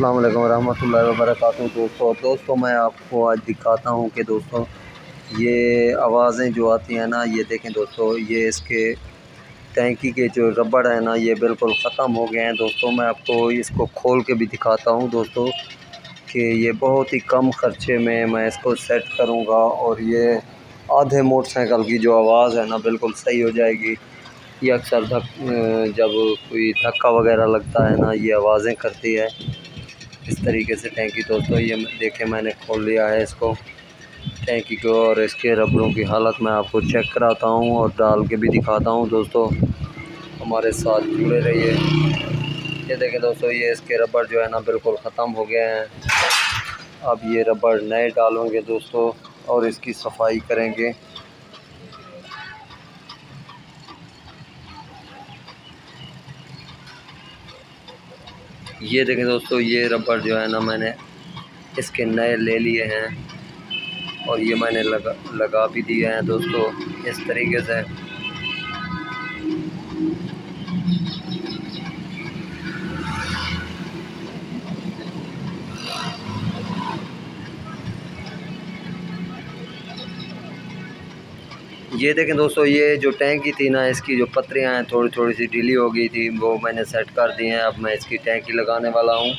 अस्सलाम वालेकुम रहमतुल्लाहि व बरकातहू। दोस्तों मैं आपको आज दिखाता हूँ कि दोस्तों ये आवाज़ें जो आती हैं ना, ये देखें दोस्तों, ये इसके टैंकी के जो रबड़ है ना, ये बिल्कुल ख़त्म हो गए हैं। दोस्तों मैं आपको इसको खोल के भी दिखाता हूँ दोस्तों कि ये बहुत ही कम ख़र्चे में मैं इसको सेट करूँगा और ये आधे मोटरसाइकिल की जो आवाज़ है ना बिल्कुल सही हो जाएगी। ये अक्सर जब कोई धक्का वगैरह लगता है ना, ये आवाज़ें करती है इस तरीके से टैंकी। दोस्तों ये देखें, मैंने खोल लिया है इसको टैंकी को और इसके रबड़ों की हालत मैं आपको चेक कराता हूँ और डाल के भी दिखाता हूँ। दोस्तों हमारे साथ जुड़े रहिए। ये देखें दोस्तों, ये इसके रबड़ जो है ना बिल्कुल ख़त्म हो गए हैं। अब ये रबड़ नए डालूँगे दोस्तों और इसकी सफाई करेंगे। ये देखें दोस्तों, ये रबड़ जो है ना मैंने इसके नए ले लिए हैं और ये मैंने लगा भी दिए हैं दोस्तों इस तरीके से। ये देखें दोस्तों, ये जो टैंकी थी ना, इसकी जो पत्रियां हैं थोड़ी थोड़ी सी ढीली हो गई थी, वो मैंने सेट कर दी हैं। अब मैं इसकी टैंकी लगाने वाला हूँ।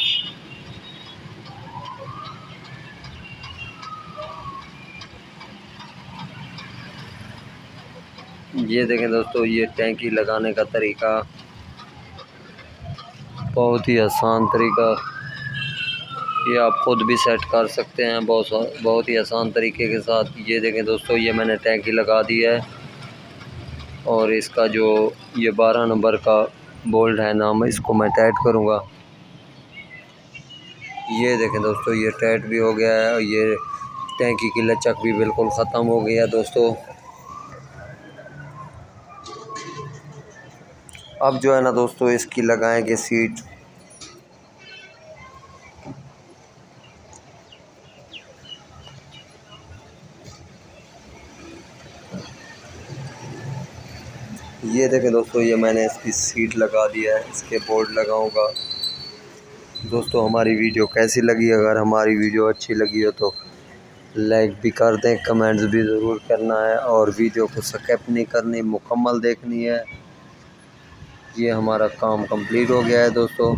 ये देखें दोस्तों, ये टैंकी लगाने का तरीका बहुत ही आसान तरीका, ये आप ख़ुद भी सेट कर सकते हैं बहुत ही आसान तरीके के साथ। ये देखें दोस्तों, ये मैंने टैंकी लगा दी है और इसका जो ये 12 नंबर का बोल्ट है ना, मैं इसको टाइट करूँगा। ये देखें दोस्तों, ये टाइट भी हो गया है और ये टैंकी की लचक भी बिल्कुल ख़त्म हो गई है दोस्तों। अब जो है ना दोस्तों, इसकी लगाएंगे सीट। ये देखें दोस्तों, ये मैंने इसकी सीट लगा दिया है, इसके बोर्ड लगाऊंगा। दोस्तों हमारी वीडियो कैसी लगी? अगर हमारी वीडियो अच्छी लगी हो तो लाइक भी कर दें, कमेंट्स भी ज़रूर करना है और वीडियो को स्किप नहीं करनी, मुकम्मल देखनी है। ये हमारा काम कंप्लीट हो गया है दोस्तों।